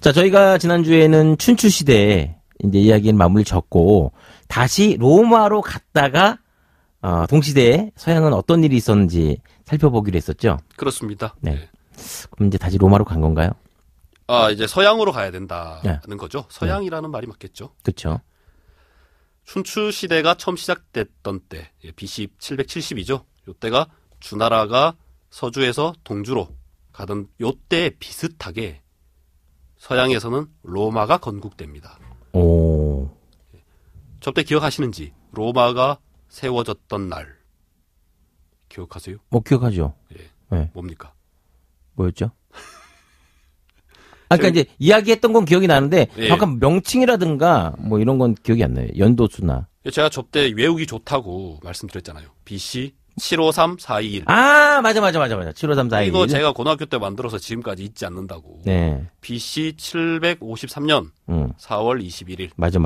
자, 저희가 지난주에는 춘추 시대에 이제 이야기는 마무리 짓고 다시 로마로 갔다가 동시대에 서양은 어떤 일이 있었는지 살펴보기로 했었죠. 그렇습니다. 네. 네. 그럼 이제 다시 로마로 간 건가요? 이제 서양으로 가야 된다는 네. 거죠. 서양이라는 말이 맞겠죠. 그렇죠. 춘추 시대가 처음 시작됐던 때, BC 770이죠. 요때가 주나라가 서주에서 동주로 가던 요때에 비슷하게 서양에서는 로마가 건국됩니다. 오. 저때 기억하시는지 로마가 세워졌던 날 기억하세요? 뭐 기억하죠. 예. 네. 뭡니까? 뭐였죠? 그러니까 이제 이야기했던 건 기억이 나는데 예. 약간 명칭이라든가 뭐 이런 건 기억이 안 나요. 연도수나. 제가 저때 외우기 좋다고 말씀드렸잖아요. BC 753-421. 맞아. 75341. 이거 제가 고등학교 때 만들어서 지금까지 잊지 않는다고. 네. BC 753년 4월 21일. 맞아.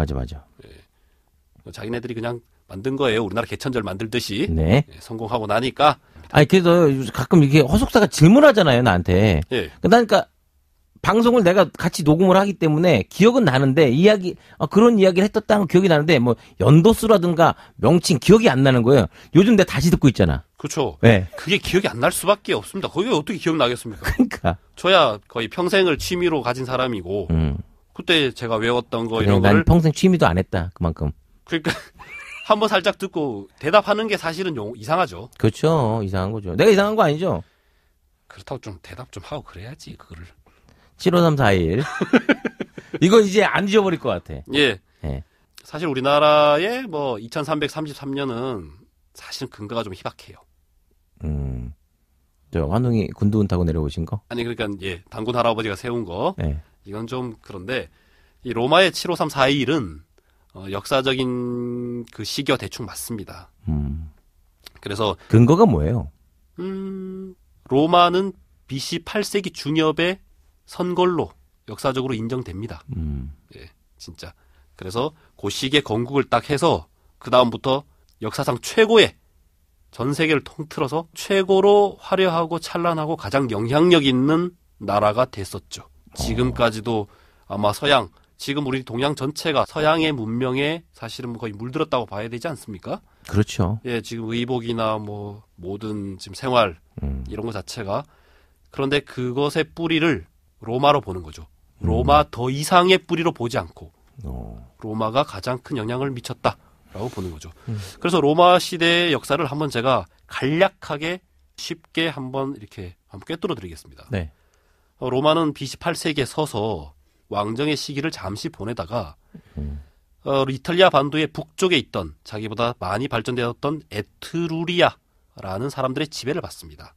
자기네들이 그냥 만든 거예요. 우리나라 개천절 만들듯이. 네. 성공하고 나니까. 아니 그래도 가끔 이렇게 허속사가 질문하잖아요, 나한테. 예. 그러니까 방송을 내가 같이 녹음을 하기 때문에 기억은 나는데 그런 이야기를 했었다는 기억이 나는데 뭐 연도수라든가 명칭 기억이 안 나는 거예요. 요즘 내가 다시 듣고 있잖아. 그렇죠. 네. 그게 기억이 안 날 수밖에 없습니다. 그게 어떻게 기억나겠습니까? 그러니까. 저야 거의 평생을 취미로 가진 사람이고 그때 제가 외웠던 거 이런 난 거를 평생 취미도 안 했다. 그만큼. 그러니까 한번 살짝 듣고 대답하는 게 사실은 이상하죠. 그렇죠. 이상한 거죠. 내가 이상한 거 아니죠? 그렇다고 좀 대답 좀 하고 그래야지 그거를. 75341. 이거 이제 안 잊어버릴 것 같아. 예. 예. 사실 우리나라의 뭐 2333년은 사실 근거가 좀 희박해요. 저 환웅이 군두운 타고 내려오신 거? 아니 그러니까 단군 할아버지가 세운 거. 예. 이건 좀 그런데 이 로마의 75341은 역사적인 그 시기와 대충 맞습니다. 그래서 근거가 뭐예요? 로마는 BC 8세기 중엽에 선걸로 역사적으로 인정됩니다. 예, 진짜. 그래서 그 시기에 건국을 딱 해서 그 다음부터 역사상 최고의 전 세계를 통틀어서 최고로 화려하고 찬란하고 가장 영향력 있는 나라가 됐었죠. 지금까지도 아마 지금 우리 동양 전체가 서양의 문명에 사실은 거의 물들었다고 봐야 되지 않습니까? 그렇죠. 예, 지금 의복이나 뭐 모든 지금 생활 이런 것 자체가 그런데 그것의 뿌리를 로마로 보는 거죠. 로마 더 이상의 뿌리로 보지 않고 로마가 가장 큰 영향을 미쳤다라고 보는 거죠. 그래서 로마 시대의 역사를 한번 제가 간략하게 쉽게 한번 꿰뚫어 드리겠습니다. 네. 로마는 BC 8세기에 서서 왕정의 시기를 잠시 보내다가 이탈리아 반도의 북쪽에 있던 자기보다 많이 발전되었던 에트루리아라는 사람들의 지배를 받습니다.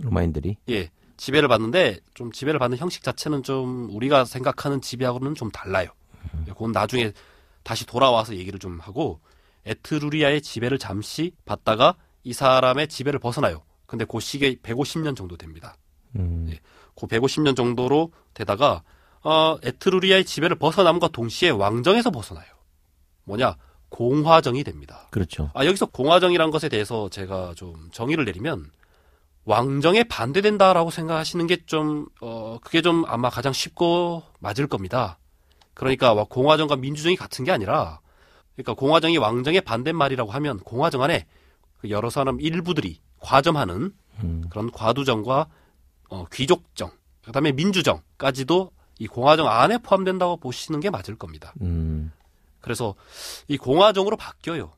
로마인들이? 예, 지배를 받는데 좀 지배를 받는 형식 자체는 좀 우리가 생각하는 지배하고는 좀 달라요. 그건 나중에 다시 돌아와서 얘기를 좀 하고 에트루리아의 지배를 잠시 받다가 이 사람의 지배를 벗어나요. 근데 그 시기에 150년 정도 됩니다. 예, 그 150년 정도로 되다가 에트루리아의 지배를 벗어남과 동시에 왕정에서 벗어나요. 뭐냐? 공화정이 됩니다. 그렇죠. 여기서 공화정이란 것에 대해서 제가 좀 정의를 내리면 왕정에 반대된다라고 생각하시는 게 그게 좀 아마 가장 쉽고 맞을 겁니다. 그러니까 공화정과 민주정이 같은 게 아니라 그러니까 공화정이 왕정에 반대말이라고 하면 공화정 안에 여러 사람 일부들이 과점하는 그런 과두정과 귀족정, 그다음에 민주정까지도 이 공화정 안에 포함된다고 보시는 게 맞을 겁니다. 그래서 이 공화정으로 바뀌어요.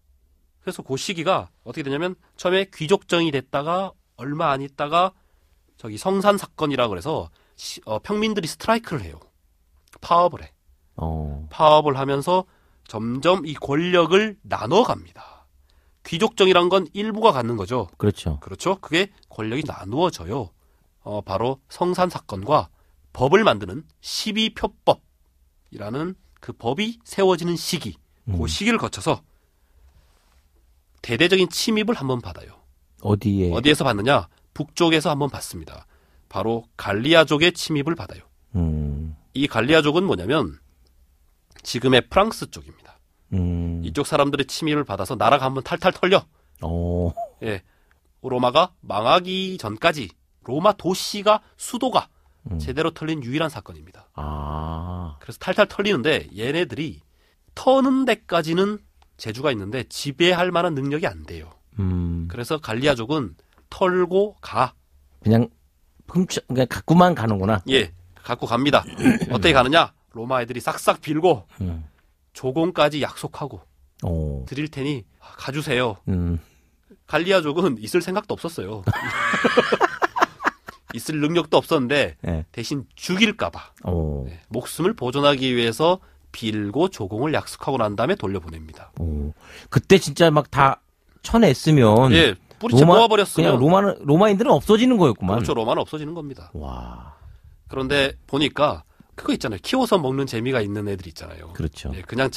그래서 그 시기가 어떻게 되냐면 처음에 귀족정이 됐다가 얼마 안 있다가 성산 사건이라 그래서 평민들이 스트라이크를 해요. 파업을 해. 파업을 하면서 점점 이 권력을 나눠갑니다. 귀족정이란 건 일부가 갖는 거죠. 그렇죠. 그렇죠. 그게 권력이 나누어져요. 바로 성산 사건과 법을 만드는 12표법이라는 그 법이 세워지는 시기, 그 시기를 거쳐서 대대적인 침입을 한번 받아요. 어디에서 받느냐? 북쪽에서 한번 받습니다. 바로 갈리아족의 침입을 받아요. 이 갈리아족은 뭐냐면 지금의 프랑스 쪽입니다. 이쪽 사람들의 침입을 받아서 나라가 한번 탈탈 털려. 예, 로마가 망하기 전까지 로마 도시가 수도가 제대로 털린 유일한 사건입니다. 아. 그래서 탈탈 털리는데 얘네들이 터는 데까지는 재주가 있는데 지배할 만한 능력이 안 돼요. 그래서 갈리아족은 털고 가. 그냥 그냥 갖고만 가는구나. 예, 갖고 갑니다. 어떻게 가느냐? 로마 애들이 싹싹 빌고 조공까지 약속하고 오. 드릴 테니 가주세요. 갈리아족은 있을 생각도 없었어요. 있을 능력도 없었는데 네. 대신 죽일까봐 오. 네, 목숨을 보존하기 위해서 빌고 조공을 약속하고 난 다음에 돌려보냅니다. 오. 그때 진짜 막 다 쳐냈으면 예, 뿌리채 모아버렸으면 그냥 로마인들은 없어지는 거였구만. 그렇죠. 로마는 없어지는 겁니다. 와. 그런데 보니까 그거 있잖아요. 키워서 먹는 재미가 있는 애들 있잖아요. 그렇죠. 예, 그냥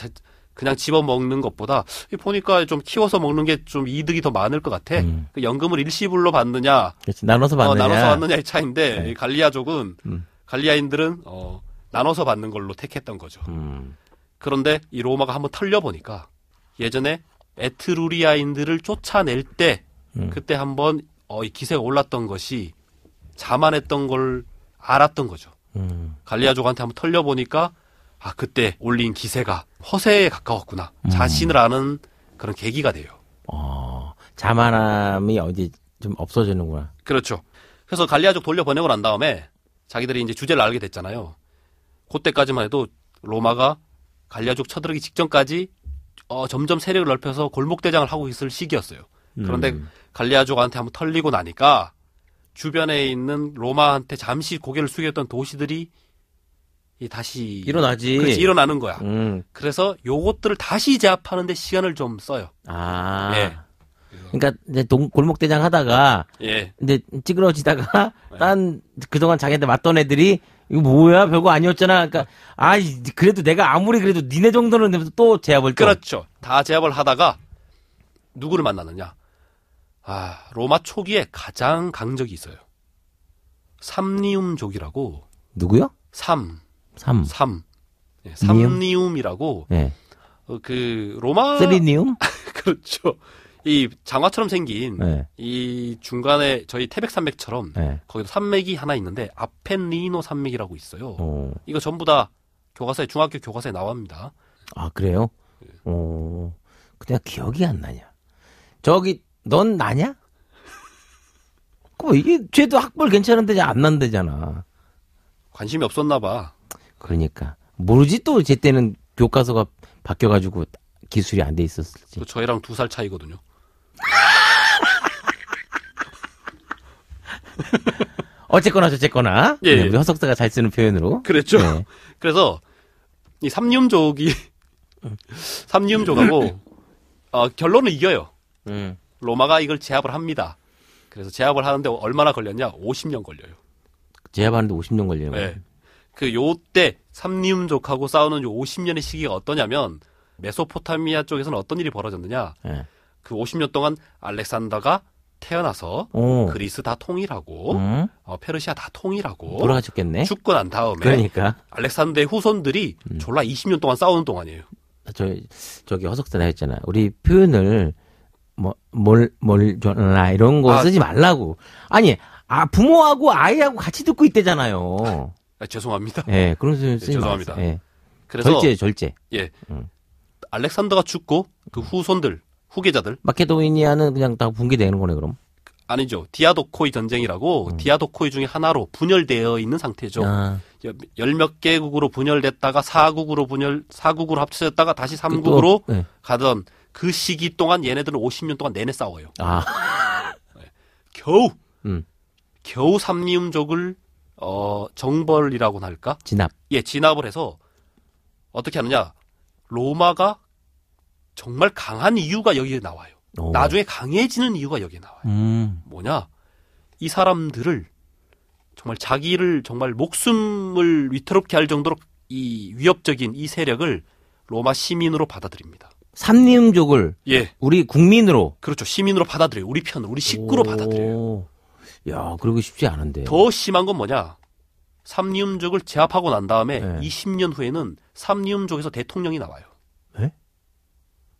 집어 먹는 것보다 보니까 좀 키워서 먹는 게 좀 이득이 더 많을 것 같아. 그 연금을 일시불로 받느냐, 그렇지. 나눠서 받느냐. 나눠서 받느냐의 차이인데 네. 이 갈리아족은 갈리아인들은 나눠서 받는 걸로 택했던 거죠. 그런데 이 로마가 한번 털려 보니까 예전에 에트루리아인들을 쫓아낼 때 그때 한번 이 기세가 올랐던 것이 자만했던 걸 알았던 거죠. 갈리아족한테 한번 털려 보니까 그때 올린 기세가 허세에 가까웠구나. 자신을 아는 그런 계기가 돼요. 자만함이 어디 좀 없어지는구나. 그렇죠. 그래서 갈리아족 돌려보내고 난 다음에 자기들이 이제 주제를 알게 됐잖아요. 그때까지만 해도 로마가 갈리아족 쳐들어기 직전까지 점점 세력을 넓혀서 골목대장을 하고 있을 시기였어요. 그런데 갈리아족한테 한번 털리고 나니까 주변에 있는 로마한테 잠시 고개를 숙였던 도시들이 다시 일어나지. 그렇지, 일어나는 거야. 그래서 요것들을 다시 제압하는 데 시간을 좀 써요. 예. 그러니까 이제 골목대장 하다가 예. 이제 찌그러지다가 딴 그동안 자기한테 맞던 애들이 이거 뭐야 별거 아니었잖아. 그러니까 그래도 내가 아무리 그래도 니네 정도는 되면서 또 제압을 또. 그렇죠. 다 제압을 하다가 누구를 만나느냐? 로마 초기에 가장 강적이 있어요. 삼리움족이라고. 누구요? 삼. 예, 니움? 삼리움이라고. 예. 그 로마 쓰리니움? 그렇죠. 이 장화처럼 생긴 네. 이 중간에 저희 태백산맥처럼 네. 거기도 산맥이 하나 있는데 아펜리노 산맥이라고 있어요. 오. 이거 전부 다 교과서에 중학교 교과서에 나옵니다. 그래요? 그냥 기억이 안 나냐? 저기 넌 나냐? 이게 쟤도 학벌 괜찮은데 안 난대잖아. 관심이 없었나 봐. 그러니까 모르지 또 쟤 때는 교과서가 바뀌어가지고 기술이 안 돼 있었을지. 저희랑 2살 차이거든요. 어쨌거나 저쨌거나 예, 네, 예. 우리 허석사가 잘 쓰는 표현으로. 그랬죠. 네. 그래서 이 삼리움족하고 결론은 이겨요. 로마가 이걸 제압을 합니다. 그래서 제압을 하는데 얼마나 걸렸냐? 50년 걸려요. 제압하는데 50년 걸리는 거예요. 네. 요때 삼리움족하고 싸우는 요 50년의 시기가 어떠냐면 메소포타미아 쪽에서는 어떤 일이 벌어졌느냐? 네. 그 50년 동안 알렉산더가 태어나서 그리스 다 통일하고 페르시아 다 통일하고 돌아가셨겠네. 죽고 난 다음에 그러니까 알렉산더의 후손들이 졸라 20년 동안 싸우는 동안이에요. 저기 허석사가 했잖아. 우리 표현을 뭘 줘라 이런 거 쓰지 말라고. 아니 부모하고 아이하고 같이 듣고 있대잖아요. 죄송합니다. 예, 그런 소리 쓰지 죄송합니다. 마세요. 예. 그래서 절제. 예. 알렉산더가 죽고 그 후손들, 후계자들 마케도니아는 그냥 다 붕괴되는 거네 그럼. 아니죠. 디아도코이 전쟁이라고 디아도코이 중에 하나로 분열되어 있는 상태죠. 10몇 개국으로 분열됐다가 4국으로 합쳐졌다가 다시 3국으로 네. 가던 그 시기 동안 얘네들은 50년 동안 내내 싸워요. 겨우 삼리움족을 정벌이라고나 할까? 진압. 예, 진압을 해서 어떻게 하느냐? 로마가 정말 강한 이유가 여기에 나와요. 나중에 강해지는 이유가 여기에 나와요. 뭐냐? 이 사람들을 정말 자기를 정말 목숨을 위태롭게 할 정도로 이 위협적인 이 세력을 로마 시민으로 받아들입니다. 삼림족을 예, 우리 국민으로. 그렇죠. 시민으로 받아들여요. 우리 편으로, 우리 식구로 받아들여요. 야, 그러고 싶지 않은데. 더 심한 건 뭐냐? 삼리움족을 제압하고 난 다음에 네. 20년 후에는 삼리움족에서 대통령이 나와요. 네?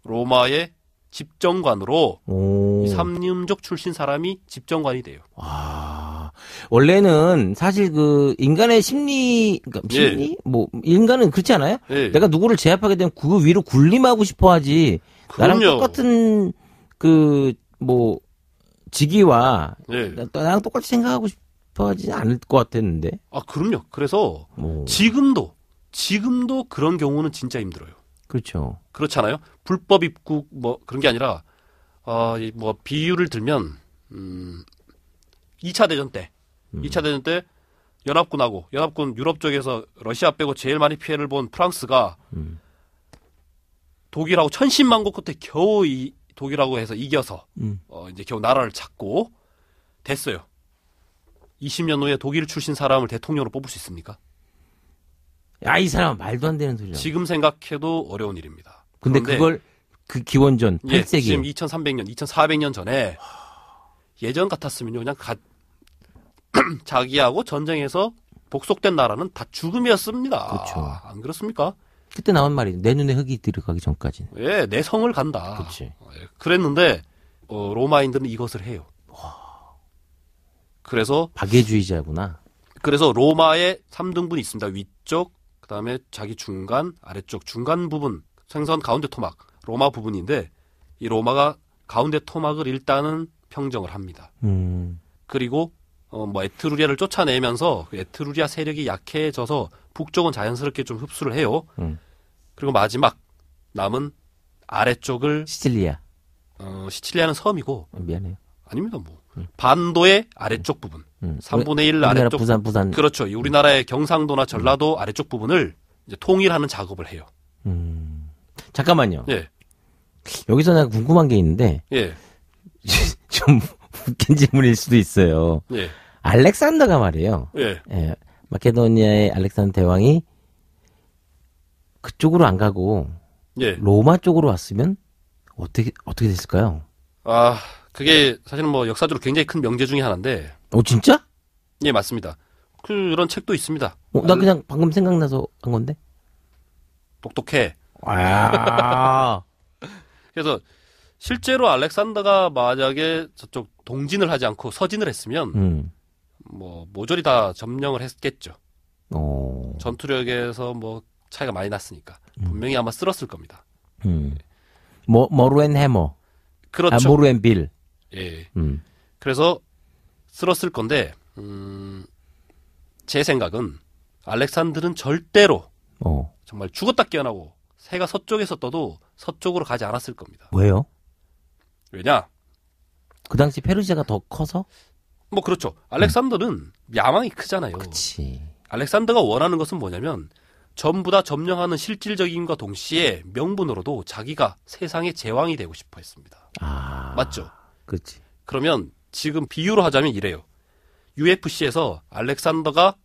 로마의 집정관으로 오. 이 삼림족 출신 사람이 집정관이 돼요. 와. 원래는 사실 그 인간의 심리, 그러니까 심리? 뭐 인간은 그렇지 않아요? 예. 내가 누구를 제압하게 되면 그 위로 군림하고 싶어 하지. 나랑 그럼요. 똑같은 그 뭐 직위와 예. 나랑 똑같이 생각하고 싶어 하지 않을 것 같았는데. 아, 그럼요. 그래서 뭐. 지금도 그런 경우는 진짜 힘들어요. 그렇죠. 그렇잖아요. 불법 입국 뭐 그런 게 아니라 뭐 비유를 들면 2차 대전 때 2차 대전 때 연합군 유럽 쪽에서 러시아 빼고 제일 많이 피해를 본 프랑스가 독일하고 천신만고 끝에 겨우 이 독일하고 해서 이겨서 이제 겨우 나라를 찾고 됐어요. 20년 후에 독일 출신 사람을 대통령으로 뽑을 수 있습니까? 야, 이 사람 말도 안 되는 소리야. 지금 생각해도 어려운 일입니다. 근데 그런데 그걸 그 기원전 예, 8세기. 지금 2300년, 2400년 전에 예전 같았으면요. 그냥 자기하고 전쟁에서 복속된 나라는 다 죽음이었습니다. 그렇죠. 안 그렇습니까? 그때 나온 말이 내 눈에 흙이 들어가기 전까지는. 예, 내 성을 간다. 그렇지. 예, 그랬는데 로마인들은 이것을 해요. 그래서 박애주의자구나. 로마에 3등분이 있습니다. 위쪽, 그다음에 자기 중간, 아래쪽 중간 부분, 생선 가운데 토막, 로마 부분인데 이 로마가 가운데 토막을 일단은 평정을 합니다. 그리고 뭐 에트루리아를 쫓아내면서 그 에트루리아 세력이 약해져서 북쪽은 자연스럽게 좀 흡수를 해요. 그리고 마지막 남은 아래쪽을 시칠리아. 시칠리아는 섬이고 미안해요. 아닙니다. 뭐 반도의 아래쪽 부분, 3분의 1 우리나라 아래쪽 부산. 그렇죠. 우리나라의 경상도나 전라도 아래쪽 부분을 이제 통일하는 작업을 해요. 잠깐만요. 예, 여기서 내가 궁금한 게 있는데 예, 좀 웃긴 질문일 수도 있어요. 예, 알렉산더가 말이에요. 예. 예, 마케도니아의 알렉산더 대왕이 그쪽으로 안 가고 예. 로마 쪽으로 왔으면 어떻게 됐을까요? 아, 그게 사실은 뭐 역사적으로 굉장히 큰 명제 중에 하나인데, 진짜? 예, 맞습니다. 그런 책도 있습니다. 나 그냥 방금 생각나서 한 건데. 똑똑해. 아. 그래서 실제로 알렉산더가 만약에 저쪽 동진을 하지 않고 서진을 했으면 뭐 모조리 다 점령을 했겠죠. 전투력에서 뭐 차이가 많이 났으니까 분명히 아마 쓸었을 겁니다. 모루 앤 해머. 그렇죠. 모루 앤 빌. 예. 그래서 쓸었을 건데 제 생각은 알렉산더는 절대로 정말 죽었다 깨어나고 새가 서쪽에서 떠도 서쪽으로 가지 않았을 겁니다. 왜요? 왜냐? 그 당시 페르시아가 더 커서? 뭐 그렇죠. 알렉산더는 야망이 크잖아요. 그치. 알렉산더가 원하는 것은 뭐냐면 전부 다 점령하는 실질적인과 동시에 명분으로도 자기가 세상의 제왕이 되고 싶어 했습니다. 맞죠? 그렇지. 그러면 지금 비유로 하자면 이래요. UFC에서 알렉산더가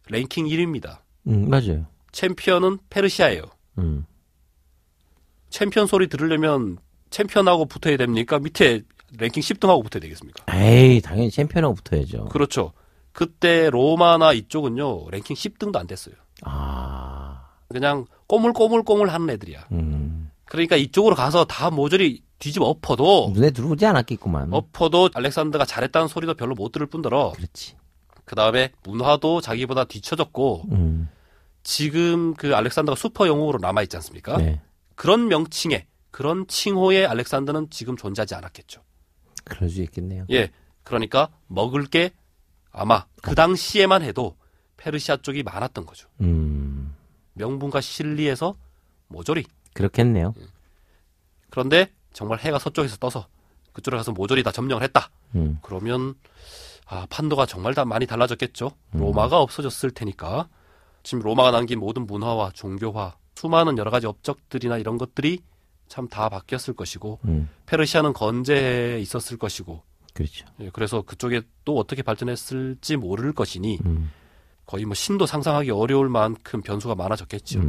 랭킹 1위입니다. 맞아요. 챔피언은 페르시아예요. 챔피언 소리 들으려면 챔피언하고 붙어야 됩니까? 밑에 랭킹 10등하고 붙어야 되겠습니까? 에이, 당연히 챔피언하고 붙어야죠. 그렇죠. 그때 로마나 이쪽은요, 랭킹 10등도 안 됐어요. 그냥 꼬물꼬물꼬물 하는 애들이야. 그러니까 이쪽으로 가서 다 모조리 뒤집어 엎어도 눈에 들어오지 않았겠구만. 엎어도 알렉산더가 잘했다는 소리도 별로 못 들을 뿐더러 그렇지. 그 다음에 문화도 자기보다 뒤쳐졌고 지금 그 알렉산더가 슈퍼 영웅으로 남아있지 않습니까? 네. 그런 명칭에 그런 칭호의 알렉산더는 지금 존재하지 않았겠죠. 그럴 수 있겠네요. 예, 그러니까 먹을 게 아마 그 당시에만 해도 페르시아 쪽이 많았던 거죠. 명분과 실리에서 모조리. 그렇겠네요. 그런데 정말 해가 서쪽에서 떠서 그쪽에 가서 모조리 다 점령을 했다. 그러면 판도가 정말 다 많이 달라졌겠죠. 로마가 없어졌을 테니까 지금 로마가 남긴 모든 문화와 종교화, 수많은 여러 가지 업적들이나 이런 것들이 참 다 바뀌었을 것이고 페르시아는 건재해 있었을 것이고 그렇죠. 예, 그래서 그쪽에 또 어떻게 발전했을지 모를 것이니 거의 뭐 신도 상상하기 어려울 만큼 변수가 많아졌겠죠.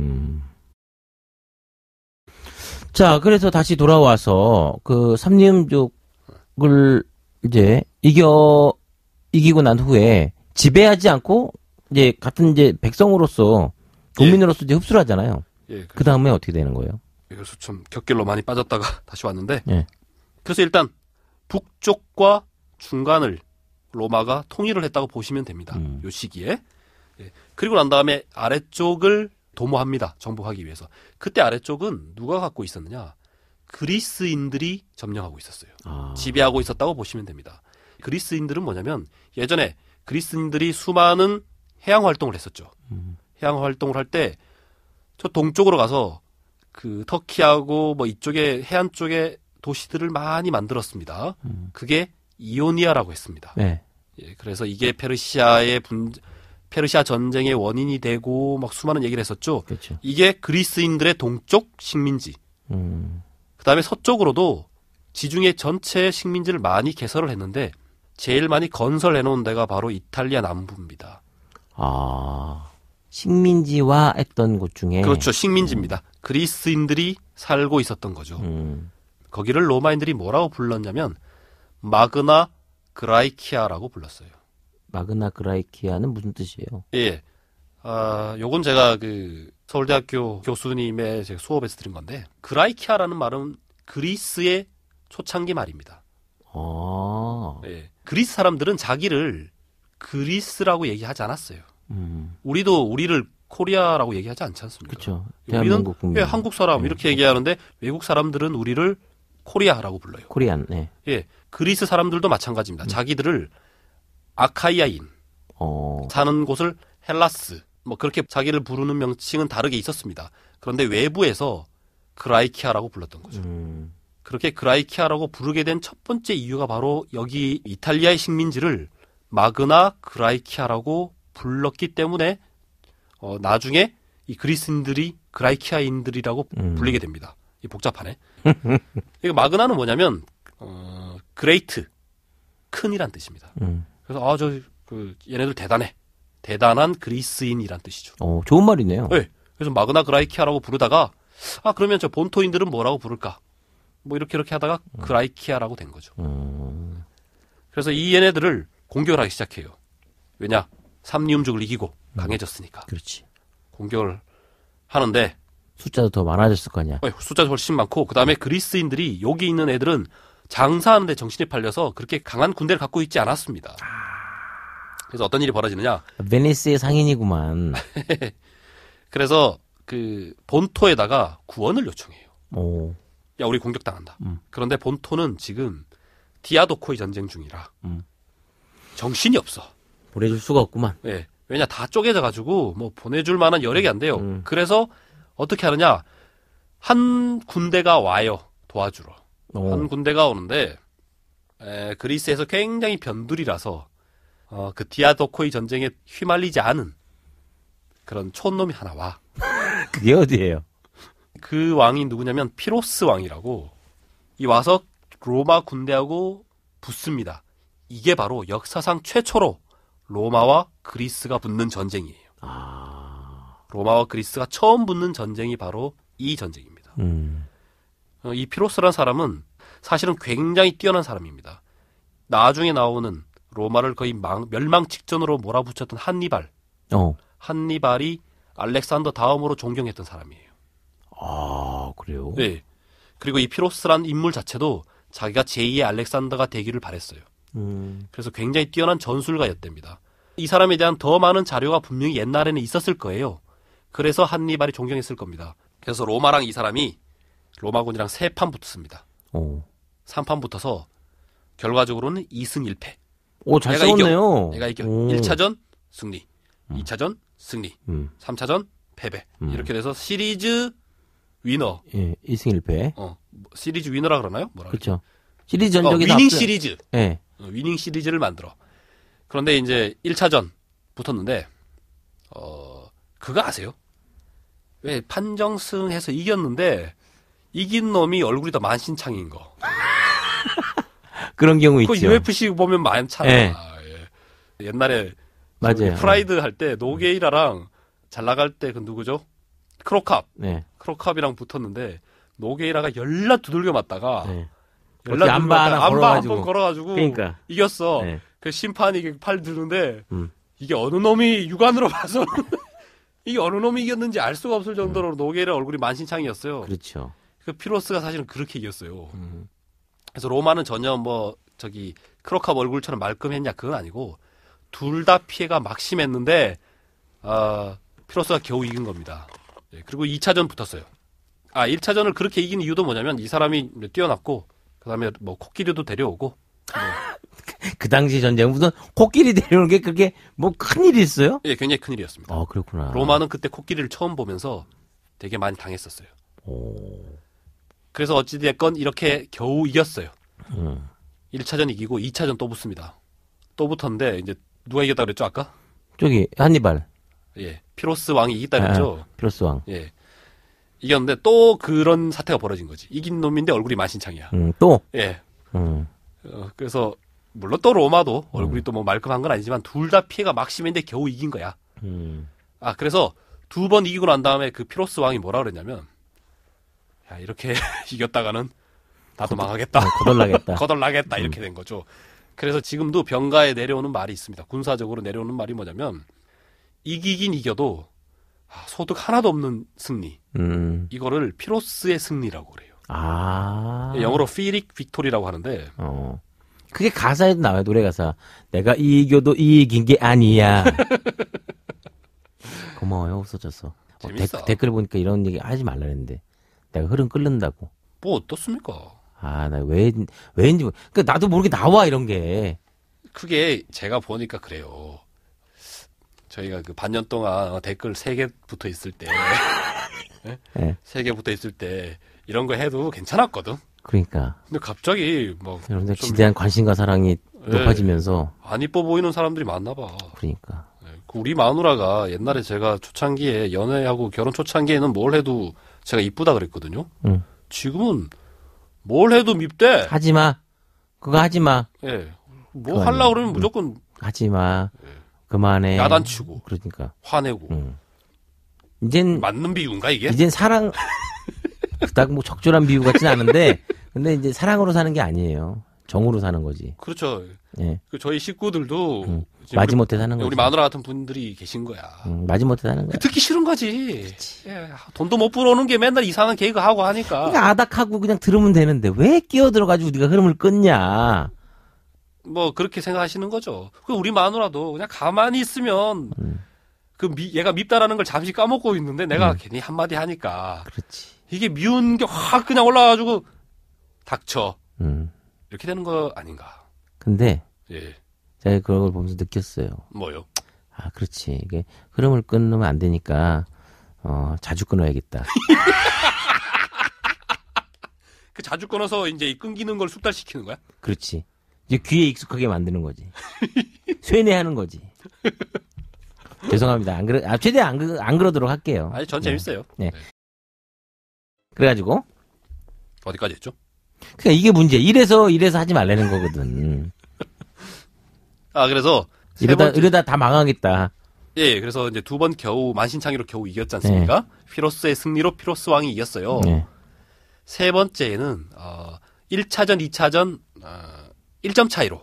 자, 그래서 다시 돌아와서 그 삼림족을 이제 이기고 난 후에 지배하지 않고 이제 같은 이제 백성으로서 국민으로서 이제 흡수를 하잖아요. 예, 그 다음에 어떻게 되는 거예요? 그래서 좀 곁길로 많이 빠졌다가 다시 왔는데 예. 그래서 일단 북쪽과 중간을 로마가 통일을 했다고 보시면 됩니다. 요 시기에. 예. 그리고 난 다음에 아래쪽을 도모합니다. 정복하기 위해서. 그때 아래쪽은 누가 갖고 있었느냐? 그리스인들이 점령하고 있었어요. 지배하고 있었다고 보시면 됩니다. 그리스인들은 뭐냐면 예전에 그리스인들이 수많은 해양 활동을 했었죠. 해양 활동을 할 때 저 동쪽으로 가서 그 터키하고 뭐 이쪽에 해안 쪽에 도시들을 많이 만들었습니다. 그게 이오니아라고 했습니다. 네. 예, 그래서 이게 페르시아 전쟁의 원인이 되고 막 수많은 얘기를 했었죠. 그렇죠. 이게 그리스인들의 동쪽 식민지. 그다음에 서쪽으로도 지중해 전체 식민지를 많이 개설을 했는데 제일 많이 건설해 놓은 데가 바로 이탈리아 남부입니다. 식민지화 했던 곳 중에. 그렇죠. 식민지입니다. 그리스인들이 살고 있었던 거죠. 거기를 로마인들이 뭐라고 불렀냐면 마그나 그라이키아라고 불렀어요. 마그나 그라이키아는 무슨 뜻이에요? 예. 요건 제가 그 서울대학교 교수님의 제가 수업에서 들은 건데 그라이키아라는 말은 그리스의 초창기 말입니다. 예. 그리스 사람들은 자기를 그리스라고 얘기하지 않았어요. 우리도 우리를 코리아라고 얘기하지 않지 않습니까? 그렇죠. 우리는 예, 한국 사람 이렇게 얘기하는데 외국 사람들은 우리를 코리아라고 불러요. 코리안. 네. 예. 그리스 사람들도 마찬가지입니다. 자기들을 아카이아인 사는 곳을 헬라스 뭐 그렇게 자기를 부르는 명칭은 다르게 있었습니다. 그런데 외부에서 그라이키아라고 불렀던 거죠. 그렇게 그라이키아라고 부르게 된 첫 번째 이유가 바로 여기 이탈리아의 식민지를 마그나 그라이키아라고 불렀기 때문에 나중에 이 그리스인들이 그라이키아인들이라고 불리게 됩니다. 이 복잡하네. 이거 마그나는 뭐냐면 그레이트 큰이란 뜻입니다. 그래서 얘네들 대단해. 대단한 그리스인이란 뜻이죠. 좋은 말이네요. 네. 그래서 마그나 그라이키아라고 부르다가 그러면 저 본토인들은 뭐라고 부를까? 뭐 이렇게 하다가 그라이키아라고 된 거죠. 그래서 이 얘네들을 공격을 하기 시작해요. 왜냐? 삼리움족을 이기고 강해졌으니까. 그렇지. 공격을 하는데 숫자도 더 많아졌을 거 아니야. 숫자도 훨씬 많고 그다음에 그리스인들이 여기 있는 애들은 장사하는데 정신이 팔려서 그렇게 강한 군대를 갖고 있지 않았습니다. 그래서 어떤 일이 벌어지느냐? 베니스의 상인이구만. 그래서 그 본토에다가 구원을 요청해요. 오. 야, 우리 공격당한다. 그런데 본토는 지금 디아도코이 전쟁 중이라 정신이 없어. 보내줄 수가 없구만. 예. 왜냐 다 쪼개져 가지고 뭐 보내줄 만한 여력이 안 돼요. 그래서 어떻게 하느냐? 한 군대가 와요. 도와주러. 한 군대가 오는데 그리스에서 굉장히 변두리라서 그 디아도코이 전쟁에 휘말리지 않은 그런 촌놈이 하나 와. 그게 어디예요? 그 왕이 누구냐면 피로스 왕이라고 이 와서 로마 군대하고 붙습니다. 이게 바로 역사상 최초로 로마와 그리스가 붙는 전쟁이에요. 로마와 그리스가 처음 붙는 전쟁이 바로 이 전쟁입니다. 이 피로스라는 사람은 사실은 굉장히 뛰어난 사람입니다. 나중에 나오는 로마를 거의 멸망 직전으로 몰아붙였던 한니발이 알렉산더 다음으로 존경했던 사람이에요. 그래요? 네. 그리고 이 피로스라는 인물 자체도 자기가 제2의 알렉산더가 되기를 바랬어요. 그래서 굉장히 뛰어난 전술가였답니다. 이 사람에 대한 더 많은 자료가 분명히 옛날에는 있었을 거예요. 그래서 한니발이 존경했을 겁니다. 그래서 로마랑 이 사람이 로마군이랑 3판 붙습니다. 3판 붙어서 결과적으로는 2승 1패. 잘 싸웠네요. 내가 이겨. 1차전 승리, 2차전 승리, 3차전 패배. 이렇게 돼서 시리즈 위너. 예, 2승 1패. 시리즈 위너라 그러나요? 뭐라 그렇죠. 시리즈 전적에서 위닝 시리즈. 예. 위닝 시리즈를 만들어. 그런데 이제 1차전 붙었는데 그거 아세요? 왜 판정승해서 이겼는데 이긴 놈이 얼굴이 더 만신창인 거. 그런 경우 있죠. 그 UFC 보면 많잖아. 예. 옛날에 맞아요. 프라이드 할 때 노게이라랑 잘 나갈 때 그 누구죠? 크로캅. 네. 크로캅이랑 붙었는데 노게이라가 열나 두들겨 맞다가 열나 안바 한 번 걸어가지고 그러니까. 이겼어. 네. 그 심판이 팔 드는데 이게 어느 놈이 육안으로 봐서 이게 어느 놈이 이겼는지 알 수가 없을 정도로 노게이라 얼굴이 만신창이었어요. 그렇죠. 그 피로스가 사실은 그렇게 이겼어요. 그래서 로마는 전혀 크로캅 얼굴처럼 말끔했냐 그건 아니고 둘 다 피해가 막심했는데 피로스가 겨우 이긴 겁니다. 예, 그리고 2차전 붙었어요. 1차전을 그렇게 이긴 이유도 뭐냐면 이 사람이 뛰어났고 그다음에 뭐 코끼리도 데려오고 그 당시 전쟁 무슨 코끼리 데려오는 게 그렇게 뭐 큰일이 있어요? 예, 굉장히 큰일이었습니다. 그렇구나. 로마는 그때 코끼리를 처음 보면서 되게 많이 당했었어요. 오. 그래서 어찌됐건 이렇게 겨우 이겼어요. 1차전 이기고 2차전 또 붙습니다. 또 붙었는데 이제 누가 이겼다 그랬죠 아까? 저기 한니발. 예, 피로스 왕이 이겼다 그랬죠. 피로스 왕. 예, 이겼는데 또 그런 사태가 벌어진 거지. 이긴 놈인데 얼굴이 만신창이야. 또. 예. 음. 그래서 물론 또 로마도 얼굴이 또 뭐 말끔한 건 아니지만 둘 다 피해가 막심인데 겨우 이긴 거야. 그래서 두 번 이기고 난 다음에 그 피로스 왕이 뭐라 그랬냐면, 야 이렇게 이겼다가는 나도 망하겠다. 거덜나겠다. 거덜나겠다 이렇게 된 거죠. 그래서 지금도 병가에 내려오는 말이 있습니다. 군사적으로 내려오는 말이 뭐냐면 이기긴 이겨도 소득 하나도 없는 승리. 이거를 피로스의 승리라고 그래요. 영어로 피릭 빅토리라고 하는데. 그게 가사에도 나와요. 노래 가사. 내가 이겨도 이긴 게 아니야. 고마워요. 없어졌어. 재밌어. 댓글 보니까 이런 얘기 하지 말라 했는데 내가 흐름 끓는다고. 뭐 어떻습니까? 나 왜인지 그러니까 나도 모르게 나와 이런 게. 그게 제가 보니까 그래요. 저희가 그 반년 동안 댓글 3개 붙어 있을 때, 네. 3개 붙어 있을 때 이런 거 해도 괜찮았거든. 그러니까. 근데 갑자기 막 여러분들 지대한 관심과 사랑이 높아지면서 안 이뻐 보이는 사람들이 많나 봐. 그러니까. 우리 마누라가 옛날에 제가 초창기에 연애하고 결혼 초창기에는 뭘 해도 제가 이쁘다 그랬거든요. 지금은 뭘 해도 밉대. 하지 마. 그거 하지 마. 예. 뭐 하려고 그러면 무조건 하지 마. 그만해. 야단치고. 그러니까. 화내고. 이젠 맞는 비유인가 이게? 이젠 사랑 그닥 뭐 적절한 비유 같지는 않은데 근데 이제 사랑으로 사는 게 아니에요. 정으로 사는 거지. 그렇죠. 예. 그 저희 식구들도 마지못해 사는 거지. 우리 마누라 같은 분들이 계신 거야. 마지못해 사는 거야. 듣기 싫은 거지. 예, 돈도 못 벌어오는 게 맨날 이상한 개그 하고 하니까. 그러니까 아닥하고 그냥 들으면 되는데 왜 끼어들어가지고 네가 흐름을 끊냐. 뭐 그렇게 생각하시는 거죠. 그 우리 마누라도 그냥 가만히 있으면 얘가 밉다라는 걸 잠시 까먹고 있는데 내가 괜히 한마디 하니까. 그렇지. 이게 미운 게 확 그냥 올라와가지고 닥쳐. 이렇게 되는 거 아닌가. 근데 예. 제가 그런 걸 보면서 느꼈어요. 뭐요? 그렇지. 이게 흐름을 끊으면 안 되니까 자주 끊어야겠다. 그 자주 끊어서 이제 끊기는 걸 숙달시키는 거야? 그렇지. 이제 귀에 익숙하게 만드는 거지. 쇠뇌하는 거지. 죄송합니다. 최대한 안 그러도록 할게요. 아니, 전 재밌어요. 네. 그래가지고 어디까지 했죠? 그러니까 이게 문제. 이래서 하지 말라는 거거든. 그래서 이러다 다 망하겠다. 예, 그래서 이제 두 번 겨우 만신창이로 겨우 이겼지 않습니까? 피로스의 승리로 피로스 왕이 이겼어요. 네. 세 번째는 1차전, 2차전 1점 차이로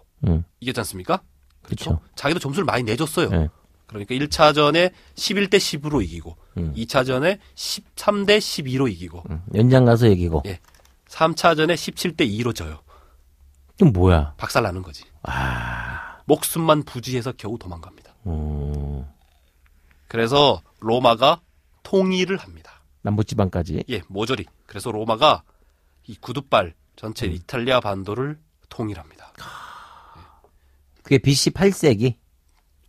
이겼지 않습니까? 그렇죠. 자기도 점수를 많이 내줬어요. 네. 그러니까 1차전에 11대 10으로 이기고 2차전에 13대 12로 이기고 연장 가서 이기고 예. 3차전에 17대 2로 져요. 이건 뭐야? 박살나는 거지. 목숨만 부지해서 겨우 도망갑니다. 그래서 로마가 통일을 합니다. 남부지방까지. 예, 모조리. 그래서 로마가 이 구두발 전체 이탈리아 반도를 통일합니다. 그게 BC 8세기?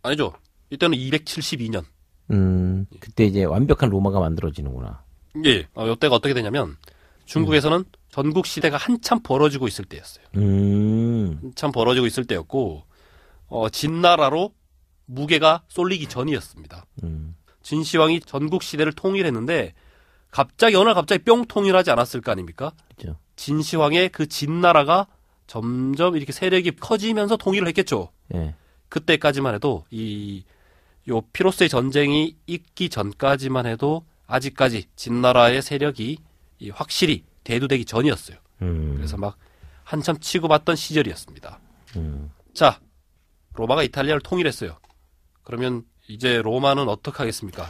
아니죠. 이때는 272년. 그때 이제 완벽한 로마가 만들어지는구나. 예, 이때가 어떻게 되냐면 중국에서는 전국 시대가 한참 벌어지고 있을 때였어요. 한참 벌어지고 있을 때였고 진나라로 무게가 쏠리기 전이었습니다. 진시황이 전국 시대를 통일했는데 어느 날 갑자기 뿅 통일하지 않았을 거 아닙니까? 그렇죠. 진시황의 그 진나라가 점점 이렇게 세력이 커지면서 통일을 했겠죠. 예. 그때까지만 해도 요 피로스의 전쟁이 있기 전까지만 해도 아직까지 진나라의 세력이 확실히 대두되기 전이었어요. 그래서 막 한참 치고받던 시절이었습니다. 자, 로마가 이탈리아를 통일했어요. 그러면 이제 로마는 어떻게 하겠습니까?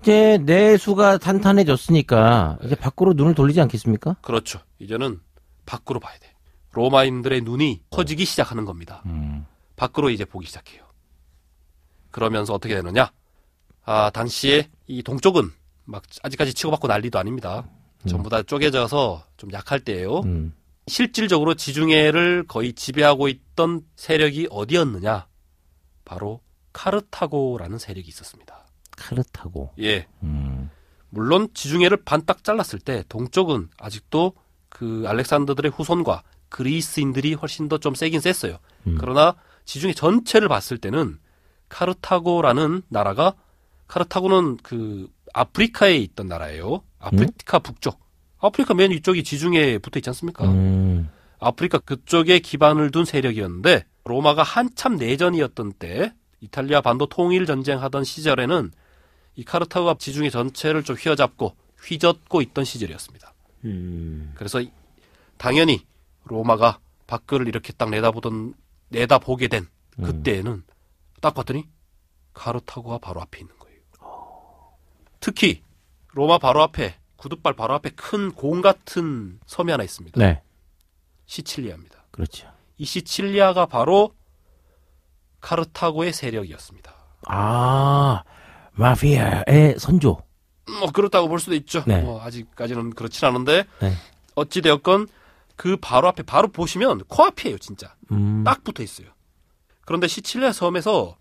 이제 내수가 탄탄해졌으니까 이제 밖으로 눈을 돌리지 않겠습니까? 그렇죠. 이제는 밖으로 봐야 돼. 로마인들의 눈이 커지기 시작하는 겁니다. 밖으로 이제 보기 시작해요. 그러면서 어떻게 되느냐? 당시에 이 동쪽은 막 아직까지 치고받고 난리도 아닙니다. 전부 다 쪼개져서 좀 약할 때예요. 실질적으로 지중해를 거의 지배하고 있던 세력이 어디였느냐? 바로 카르타고라는 세력이 있었습니다. 카르타고. 예. 물론 지중해를 반딱 잘랐을 때 동쪽은 아직도 그 알렉산더들의 후손과 그리스인들이 훨씬 더 좀 세긴 셌어요. 그러나 지중해 전체를 봤을 때는 카르타고라는 나라가, 카르타고는 그 아프리카에 있던 나라예요. 아프리카 북쪽. 아프리카 맨 위쪽이 지중해에 붙어 있지 않습니까? 아프리카 그쪽에 기반을 둔 세력이었는데 로마가 한참 내전이었던 때 이탈리아 반도 통일 전쟁하던 시절에는 이 카르타고가 지중해 전체를 좀 휘어잡고 휘젓고 있던 시절이었습니다. 그래서 당연히 로마가 밖을 이렇게 딱 내다보게 된 그때에는 딱 봤더니 카르타고가 바로 앞에 있는 거예요. 특히 로마 바로 앞에, 구둣발 바로 앞에 큰 공 같은 섬이 하나 있습니다. 네. 시칠리아입니다. 그렇죠. 이 시칠리아가 바로 카르타고의 세력이었습니다. 마피아의 선조. 뭐 그렇다고 볼 수도 있죠. 네. 뭐 아직까지는 그렇진 않은데 네. 어찌 되었건 그 바로 앞에 바로 보시면 코앞이에요, 진짜. 딱 붙어 있어요. 그런데 시칠리아 섬에서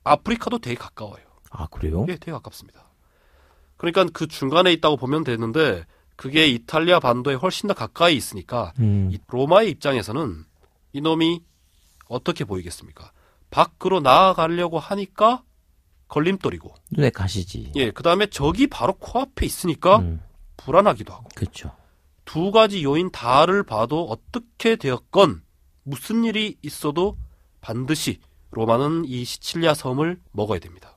아프리카도 되게 가까워요. 그래요? 예, 되게 가깝습니다. 그러니까 그 중간에 있다고 보면 되는데 그게 이탈리아 반도에 훨씬 더 가까이 있으니까 이 로마의 입장에서는 이놈이 어떻게 보이겠습니까? 밖으로 나아가려고 하니까 걸림돌이고. 눈에 가시지. 예, 그 다음에 적이 바로 코앞에 있으니까 불안하기도 하고. 그렇죠. 두 가지 요인 다를 봐도 어떻게 되었건 무슨 일이 있어도 반드시 로마는 이 시칠리아 섬을 먹어야 됩니다.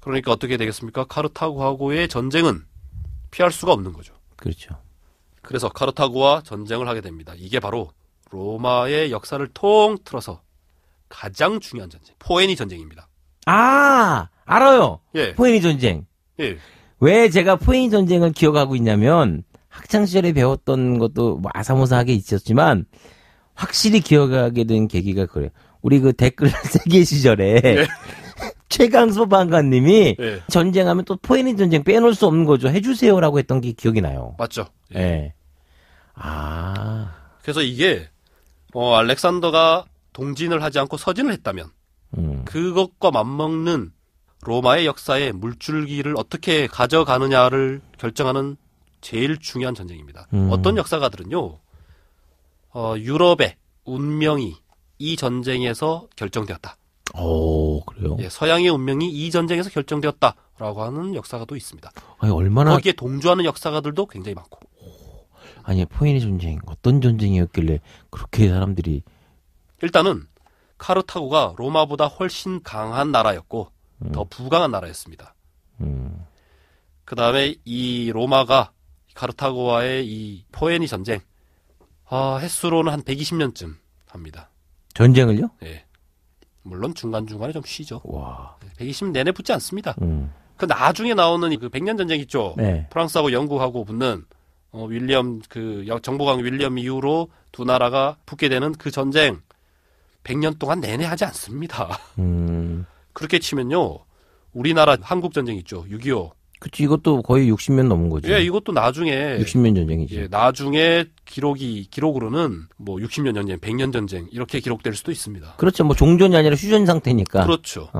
그러니까 어떻게 되겠습니까? 카르타고하고의 전쟁은 피할 수가 없는 거죠. 그렇죠. 그래서 카르타고와 전쟁을 하게 됩니다. 이게 바로 로마의 역사를 통틀어서 가장 중요한 전쟁, 포에니 전쟁입니다. 알아요. 예. 포에니 전쟁. 예. 왜 제가 포에니 전쟁을 기억하고 있냐면 학창 시절에 배웠던 것도 뭐 아사모사하게 있었지만 확실히 기억하게 된 계기가 그래요. 우리 그 댓글 세계 시절에 예. 최강소 방관님이 예. 전쟁하면 또 포에니 전쟁 빼놓을 수 없는 거죠. 해주세요라고 했던 게 기억이 나요. 맞죠? 예. 네. 그래서 이게 알렉산더가 동진을 하지 않고 서진을 했다면 그것과 맞먹는 로마의 역사에 물줄기를 어떻게 가져가느냐를 결정하는 제일 중요한 전쟁입니다. 어떤 역사가들은요, 유럽의 운명이 이 전쟁에서 결정되었다. 그래요? 예, 서양의 운명이 이 전쟁에서 결정되었다라고 하는 역사가도 있습니다. 아니, 얼마나. 거기에 동조하는 역사가들도 굉장히 많고. 아니, 포에니 전쟁, 어떤 전쟁이었길래 그렇게 사람들이. 일단은, 카르타고가 로마보다 훨씬 강한 나라였고, 더 부강한 나라였습니다. 그 다음에 이 로마가 카르타고와의 이 포에니 전쟁, 횟수로는 한 120년쯤 합니다. 전쟁을요? 예. 물론 중간중간에 좀 쉬죠. 와. 120년 내내 붙지 않습니다. 그 나중에 나오는 그 100년 전쟁 있죠. 네. 프랑스하고 영국하고 붙는 윌리엄 정보강 윌리엄 이후로 두 나라가 붙게 되는 그 전쟁 100년 동안 내내 하지 않습니다. 그렇게 치면요. 우리나라 한국 전쟁 있죠. 6.25. 그치, 이것도 거의 60년 넘은 거죠. 예, 이것도 나중에 60년 전쟁이죠. 예, 나중에 기록으로는 뭐 60년 전쟁, 100년 전쟁 이렇게 기록될 수도 있습니다. 그렇죠. 뭐 종전이 아니라 휴전 상태니까. 그렇죠.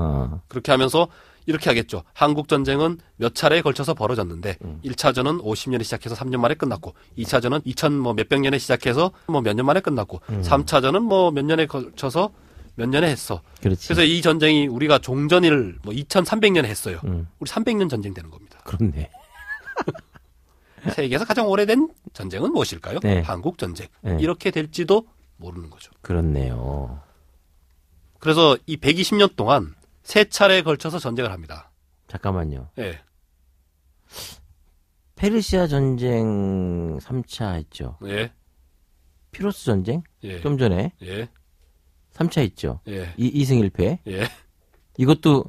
그렇게 하면서 이렇게 하겠죠. 한국 전쟁은 몇 차례에 걸쳐서 벌어졌는데 1차전은 50년에 시작해서 3년 만에 끝났고 2차전은 2000 뭐 몇백 년에 시작해서 뭐 몇 년 만에 끝났고 3차전은 뭐 몇 년에 걸쳐서 몇 년에 했어. 그렇지. 그래서 이 전쟁이 우리가 종전을 뭐 2300년에 했어요. 우리 300년 전쟁 되는 겁니다. 그렇네. 세계에서 가장 오래된 전쟁은 무엇일까요? 네. 한국 전쟁. 네. 이렇게 될지도 모르는 거죠. 그렇네요. 그래서 이 120년 동안 3차례에 걸쳐서 전쟁을 합니다. 잠깐만요. 예. 페르시아 전쟁 3차 했죠. 예. 피로스 전쟁? 예. 좀 전에. 예. 3차 했죠. 예. 2승 1패. 예. 이것도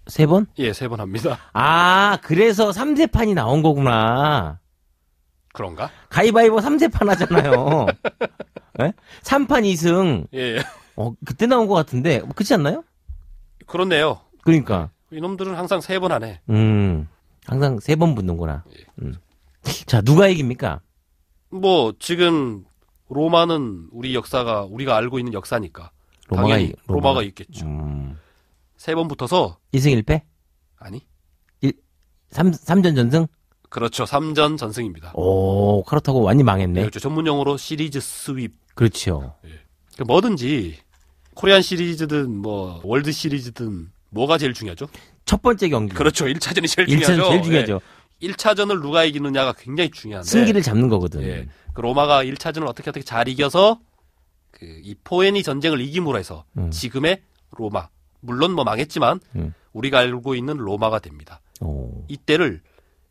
3번? 예, 3번 합니다. 아, 그래서 3세판이 나온 거구나. 그런가? 가위바위보 3세판 하잖아요. 네? 3판 2승. 예, 예. 그때 나온 것 같은데, 그렇지 않나요? 그렇네요. 그러니까. 이놈들은 항상 3번 하네. 항상 3번 붙는구나. 예. 자, 누가 이깁니까? 뭐 지금 로마는 우리 역사가 우리가 알고 있는 역사니까 당연히 로마가 있겠죠. 3번 붙어서 2승 1패? 아니 3전 전승? 그렇죠. 3전 전승입니다. 오, 그렇다고 완전히 망했네. 네, 그렇죠. 전문 용어로 시리즈 스윕. 그렇죠. 예. 그러니까 뭐든지 코리안 시리즈든 뭐 월드 시리즈든 뭐가 제일 중요하죠? 첫 번째 경기. 그렇죠. 1차전이 제일 1차전 중요하죠. 제일 중요하죠. 예. 1차전을 누가 이기느냐가 굉장히 중요한데 승기를 잡는 거거든. 예. 그 로마가 1차전을 어떻게 잘 이겨서 이 포에니 전쟁을 이김으로 해서 지금의 로마 물론 뭐 망했지만 우리가 알고 있는 로마가 됩니다. 오. 이때를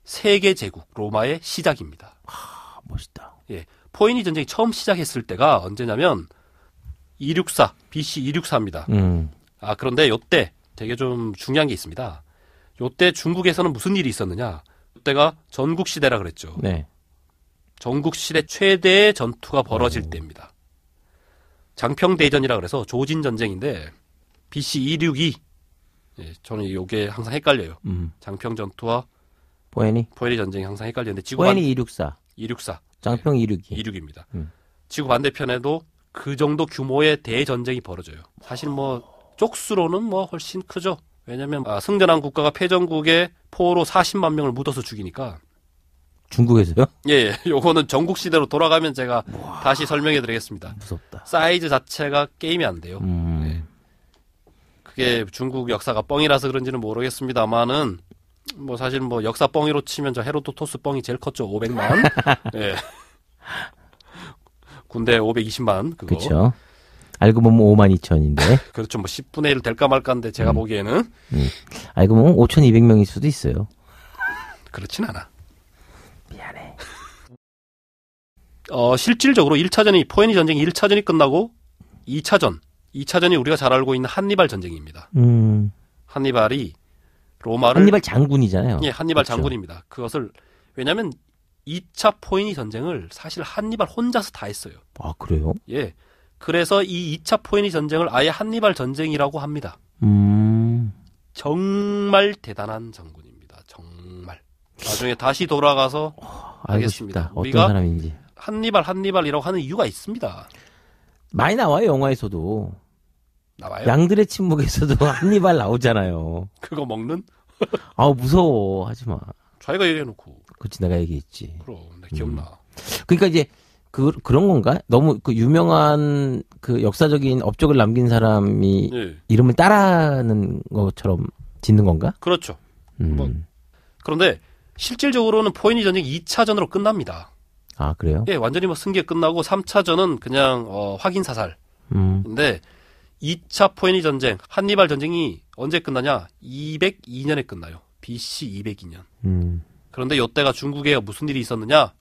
세계 제국 로마의 시작입니다. 아, 멋있다. 예. 포에니 전쟁이 처음 시작했을 때가 언제냐면 264 BC 264입니다. 아, 그런데 요때 되게 좀 중요한 게 있습니다. 요때 중국에서는 무슨 일이 있었느냐? 요때가 전국 시대라 그랬죠. 네. 전국 시대 최대의 전투가 벌어질 때입니다. 장평대전이라 그래서 조진 전쟁인데 BC 262. 예, 저는 이게 항상 헷갈려요. 장평 전투와 포에니 전쟁이 항상 헷갈리는데 포에니 264. 264. 장평 262. 262입니다. 지구 반대편에도 그 정도 규모의 대전쟁이 벌어져요. 사실 뭐 쪽수로는 뭐 훨씬 크죠. 왜냐면 승전한 국가가 패전국의 포로 40만 명을 묻어서 죽이니까. 중국에서요? 예, 요거는 전국 시대로 돌아가면 제가 다시 설명해 드리겠습니다. 무섭다. 사이즈 자체가 게임이 안 돼요. 네. 그게 중국 역사가 뻥이라서 그런지는 모르겠습니다만은 뭐 사실 뭐 역사 뻥이로 치면 저 헤로도토스 뻥이 제일 컸죠. 500만. 예. 군대 520만 그거. 그렇죠. 알고 보면 52,000인데. 그렇죠. 뭐 10분의 1 될까 말까인데 제가 보기에는 알고 보면 5,200명일 수도 있어요. 그렇진 않아. 미안해. 실질적으로 1차전이 포에니 전쟁이 1차전이 끝나고 2차전이 우리가 잘 알고 있는 한니발 전쟁입니다. 한니발이 로마를 한니발 장군이잖아요. 예, 한니발 그렇죠. 장군입니다. 그것을 왜냐하면 2차 포에니 전쟁을 사실 한니발 혼자서 다 했어요. 아, 그래요? 예. 그래서 이 2차 포에니 전쟁을 아예 한니발 전쟁이라고 합니다. 정말 대단한 장군입니다. 정말. 나중에 다시 돌아가서 하겠습니다. 알고 싶다. 우리가 어떤 사람인지. 한니발이라고 하는 이유가 있습니다. 많이 나와요, 영화에서도. 나와요? 양들의 침묵에서도 한니발 나오잖아요. 그거 먹는? 아우, 무서워. 하지 마. 자기가 얘기해놓고. 그렇지, 내가 얘기했지. 그럼, 나 기억나. 그러니까 이제 그런 건가? 너무 그 유명한 그 역사적인 업적을 남긴 사람이 예. 이름을 따라하는 것처럼 짓는 건가? 그렇죠. 뭐, 그런데 실질적으로는 포에니 전쟁이 2차전으로 끝납니다. 아, 그래요? 예, 완전히 뭐 승계 끝나고 3차전은 그냥 확인 사살. 근데 2차 포에니 전쟁, 한니발 전쟁이 언제 끝나냐? 202년에 끝나요. BC 202년. 그런데 이때가 중국에 무슨 일이 있었느냐?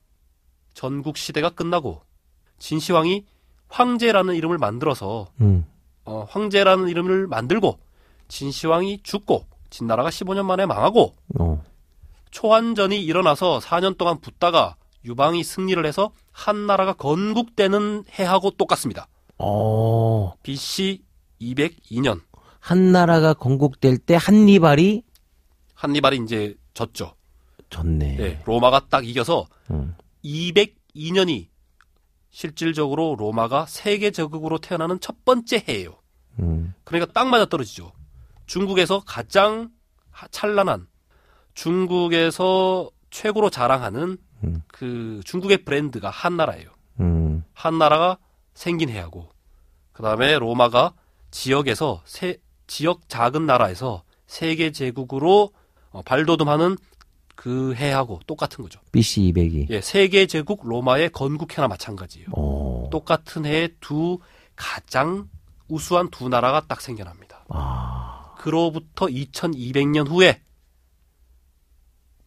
전국 시대가 끝나고 진시황이 황제라는 이름을 만들어서 황제라는 이름을 만들고 진시황이 죽고 진나라가 15년 만에 망하고 초안전이 일어나서 4년 동안 붙다가 유방이 승리를 해서 한나라가 건국되는 해하고 똑같습니다. BC 202년. 한나라가 건국될 때 한니발이 이제 졌죠. 졌네. 네, 로마가 딱 이겨서 202년이 실질적으로 로마가 세계 제국으로 태어나는 첫 번째 해예요. 그러니까 딱 맞아 떨어지죠. 중국에서 가장 찬란한 중국에서 최고로 자랑하는 그 중국의 브랜드가 한나라예요. 한나라가 생긴 해하고 그 다음에 로마가 지역에서 지역 작은 나라에서 세계 제국으로 발돋움하는 그 해하고 똑같은 거죠. BC 200이. 예, 세계 제국 로마의 건국해나 마찬가지예요. 똑같은 해에 두 가장 우수한 두 나라가 딱 생겨납니다. 그로부터 2200년 후에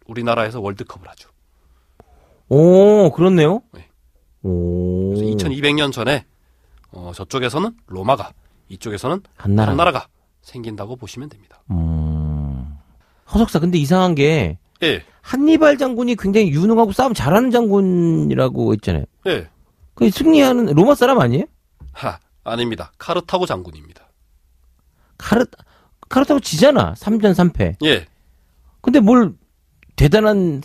우리나라에서 월드컵을 하죠. 오, 그렇네요. 네. 오. 그래서 2200년 전에 저쪽에서는 로마가, 이쪽에서는 한나라가 한나라가 생긴다고 보시면 됩니다. 허석사, 근데 이상한 게, 예, 한니발 장군이 굉장히 유능하고 싸움 잘하는 장군이라고 했잖아요. 예. 그 승리하는 로마 사람 아니에요? 아닙니다. 카르타고 장군입니다. 카르타고 지잖아. 3전 3패. 예. 근데 뭘 대단한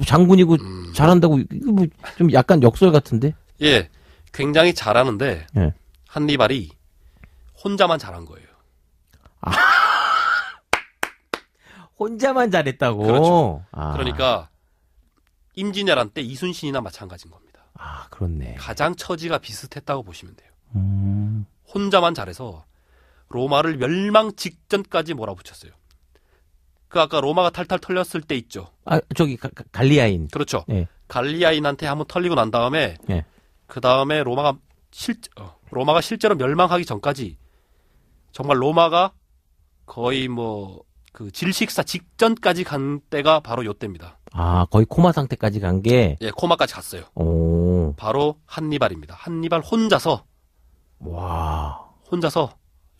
장군이고 잘한다고, 이거 뭐 좀 약간 역설 같은데? 예. 굉장히 잘하는데, 예. 한니발이 혼자만 잘한 거예요. 혼자만 잘했다고? 그렇죠. 아. 그러니까, 임진왜란 때 이순신이나 마찬가지인 겁니다. 아, 그렇네. 가장 처지가 비슷했다고 보시면 돼요. 음. 혼자만 잘해서 로마를 멸망 직전까지 몰아붙였어요. 그 아까 로마가 탈탈 털렸을 때 있죠. 아, 저기, 갈리아인. 그렇죠. 예. 갈리아인한테 한번 털리고 난 다음에 예. 그 다음에 로마가 실제로 멸망하기 전까지 정말 로마가 거의 뭐 그 질식사 직전까지 간 때가 바로 요때입니다. 아, 거의 코마 상태까지 간 게, 예, 코마까지 갔어요. 오. 바로 한니발입니다. 한니발 혼자서 와.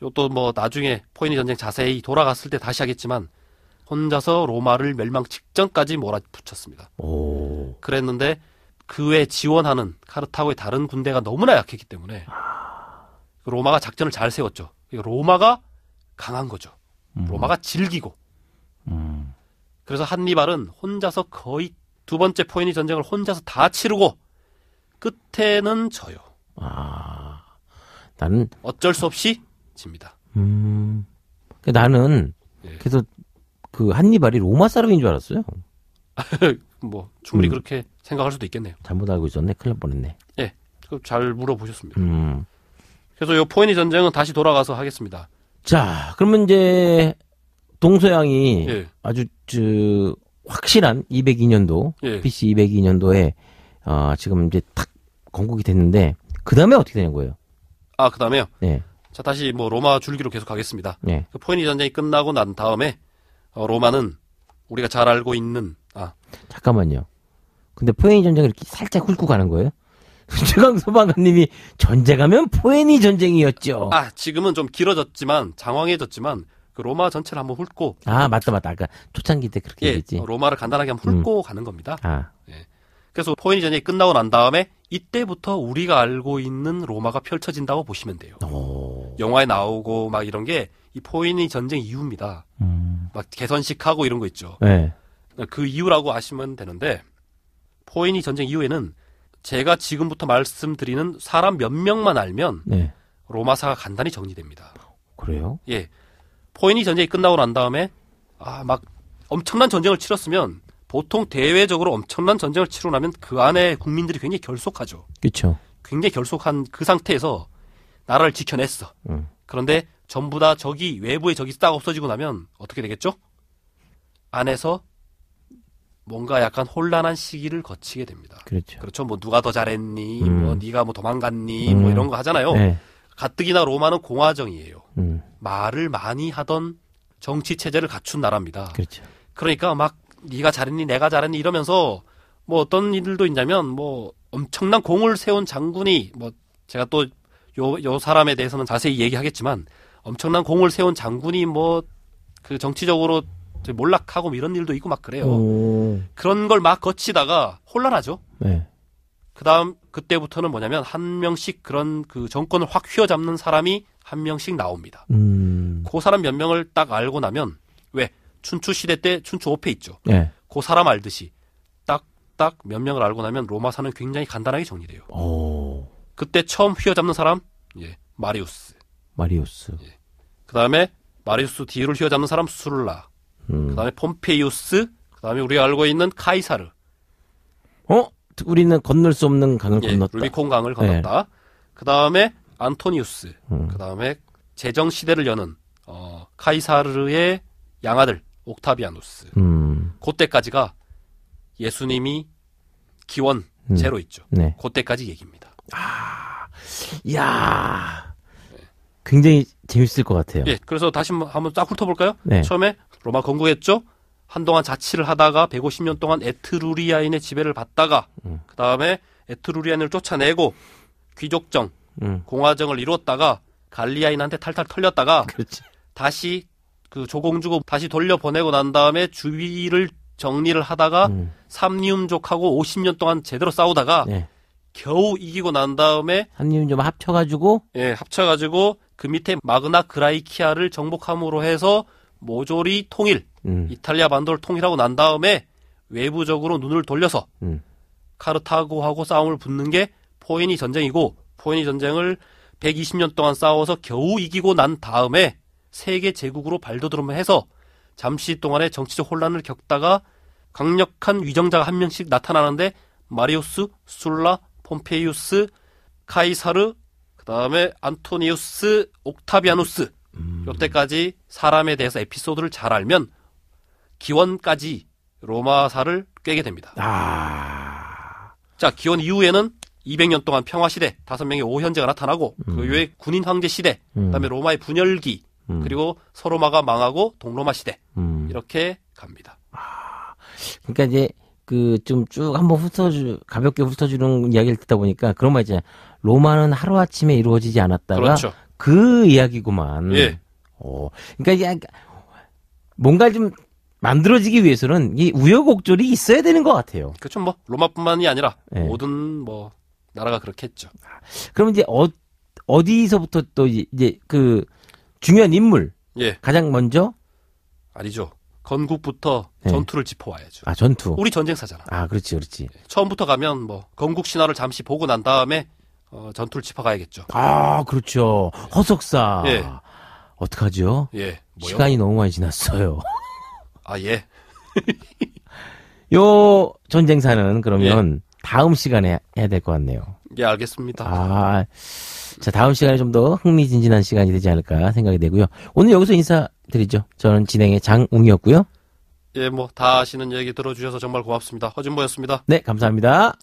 요또 뭐 나중에 포에니 전쟁 자세히 돌아갔을 때 다시 하겠지만 혼자서 로마를 멸망 직전까지 몰아붙였습니다. 오. 그랬는데 그 외 지원하는 카르타고의 다른 군대가 너무나 약했기 때문에 로마가 작전을 잘 세웠죠. 로마가 강한 거죠. 로마가 질기고. 그래서 한니발은 혼자서 거의 두 번째 포에니 전쟁을 혼자서 다 치르고 끝에는 져요. 아. 나는, 어쩔 수 없이 집니다. 나는, 예. 그래서 그 한니발이 로마 사람인 줄 알았어요. 뭐 충분히 그렇게 생각할 수도 있겠네요. 잘못 알고 있었네. 큰일 날 뻔했네. 예, 잘 물어보셨습니다. 그래서 이 포에니 전쟁은 다시 돌아가서 하겠습니다. 자, 그러면 이제 동서양이 예. 아주 확실한 202년도, 예. BC 202년도에 지금 이제 탁 건국이 됐는데 그 다음에 어떻게 되는 거예요? 그 다음에요. 네, 자, 다시 뭐 로마 줄기로 계속 가겠습니다. 네. 그 포에니 전쟁이 끝나고 난 다음에 로마는 우리가 잘 알고 있는 잠깐만요. 근데 포에니 전쟁을 이렇게 살짝 훑고 가는 거예요? 최강소방관님이 전쟁하면 포에니 전쟁이었죠. 지금은 좀 길어졌지만 장황해졌지만 그 로마 전체를 한번 훑고 아, 맞다. 아까 초창기 때 그렇게 예, 얘기했지. 로마를 간단하게 한번 훑고 가는 겁니다. 아, 그래서 포에니 전쟁이 끝나고 난 다음에 이때부터 우리가 알고 있는 로마가 펼쳐진다고 보시면 돼요. 오, 영화에 나오고 막 이런 게 이 포에니 전쟁 이후입니다. 막 개선식하고 이런 거 있죠. 네, 그 이유라고 아시면 되는데 포에니 전쟁 이후에는 제가 지금부터 말씀드리는 사람 몇 명만 알면 네. 로마사가 간단히 정리됩니다. 그래요? 예. 포에니 전쟁이 끝나고 난 다음에 막 엄청난 전쟁을 치렀으면 보통 대외적으로 엄청난 전쟁을 치르고 나면 그 안에 국민들이 굉장히 결속하죠. 그렇죠. 굉장히 결속한 그 상태에서 나라를 지켜냈어. 그런데 전부 다 외부의 적이 싹 없어지고 나면 어떻게 되겠죠? 안에서 뭔가 약간 혼란한 시기를 거치게 됩니다. 그렇죠. 그렇죠. 뭐 누가 더 잘했니? 뭐 네가 뭐 도망갔니? 뭐 이런 거 하잖아요. 네. 가뜩이나 로마는 공화정이에요. 말을 많이 하던 정치 체제를 갖춘 나라입니다. 그렇죠. 그러니까 막 네가 잘했니? 내가 잘했니? 이러면서 뭐 어떤 일들도 있냐면 뭐 엄청난 공을 세운 장군이 뭐 제가 또 요 사람에 대해서는 자세히 얘기하겠지만 엄청난 공을 세운 장군이 뭐 그 정치적으로 몰락하고 뭐 이런 일도 있고 막 그래요. 오. 그런 걸 막 거치다가 혼란하죠. 네. 그때부터는 뭐냐면 한 명씩 그런 그 정권을 확 휘어잡는 사람이 한 명씩 나옵니다. 그 사람 몇 명을 딱 알고 나면 왜 춘추 시대 때 춘추 5패 있죠. 네. 그 사람 알듯이 딱 몇 명을 알고 나면 로마사는 굉장히 간단하게 정리돼요. 오. 그때 처음 휘어잡는 사람 마리우스. 그다음에 마리우스 뒤를 휘어잡는 사람 술라. 그다음에 폼페이우스. 그다음에 우리가 알고 있는 카이사르. 우리는 건널 수 없는 강을 건넜다. 루비콘 강을 건넜다. 그다음에 안토니우스. 그다음에 제정 시대를 여는 카이사르의 양아들 옥타비아누스. 그때까지가 예수님이 기원 제로 있죠. 네. 그때까지 얘기입니다. 이야. 굉장히 재밌을 것 같아요. 예, 그래서 다시 한번 쫙 훑어볼까요? 네. 처음에 로마 건국했죠. 한동안 자치를 하다가 150년 동안 에트루리아인의 지배를 받다가 그 다음에 에트루리아인을 쫓아내고 귀족정, 공화정을 이뤘다가 갈리아인한테 탈탈 털렸다가 그렇지. 다시 그 조공주고 다시 돌려보내고 난 다음에 주위를 정리를 하다가 삼리움족하고 50년 동안 제대로 싸우다가 네. 겨우 이기고 난 다음에 한님 좀 합쳐가지고 예, 합쳐가지고 그 밑에 마그나 그라이키아를 정복함으로 해서 모조리 통일, 이탈리아 반도를 통일하고 난 다음에 외부적으로 눈을 돌려서 카르타고하고 싸움을 붙는 게 포에니 전쟁이고, 포에니 전쟁을 120년 동안 싸워서 겨우 이기고 난 다음에 세계 제국으로 발돋움을 해서 잠시 동안의 정치적 혼란을 겪다가 강력한 위정자가 한 명씩 나타나는데 마리우스, 술라, 폼페이우스, 카이사르, 그 다음에 안토니우스, 옥타비아누스, 이때까지 사람에 대해서 에피소드를 잘 알면 기원까지 로마사를 꿰게 됩니다. 자, 기원 이후에는 200년 동안 평화시대, 5명의 오현제가 나타나고 그 이후에 군인 황제 시대, 그다음에 로마의 분열기, 그리고 서로마가 망하고 동로마 시대, 이렇게 갑니다. 그러니까 이제 그 좀 쭉 한번 가볍게 훑어주는 이야기를 듣다 보니까 그런 말 있잖아요. 로마는 하루아침에 이루어지지 않았다가 그렇죠. 그 이야기구만. 예. 그러니까 이게 뭔가 좀 만들어지기 위해서는 이 우여곡절이 있어야 되는 것 같아요. 그렇죠. 뭐 로마뿐만이 아니라 예. 모든 뭐 나라가 그렇게 했죠. 그럼 이제 어디서부터 또 이제 그 중요한 인물 예. 가장 먼저 아니죠. 건국부터 네. 전투를 짚어와야죠. 전투. 우리 전쟁사잖아. 그렇지. 처음부터 가면 뭐 건국 신화를 잠시 보고 난 다음에 전투를 짚어가야겠죠. 그렇죠. 허석사. 예. 어떡하죠? 예. 뭐요? 시간이 너무 많이 지났어요. 예. 요 전쟁사는 그러면 다음 시간에 해야 될 것 같네요. 예, 알겠습니다. 자, 다음 시간에 좀 더 흥미진진한 시간이 되지 않을까 생각이 되고요. 오늘 여기서 인사드리죠. 저는 진행의 장웅이었고요. 예, 뭐 다 아시는 얘기 들어주셔서 정말 고맙습니다. 허진모였습니다. 네, 감사합니다.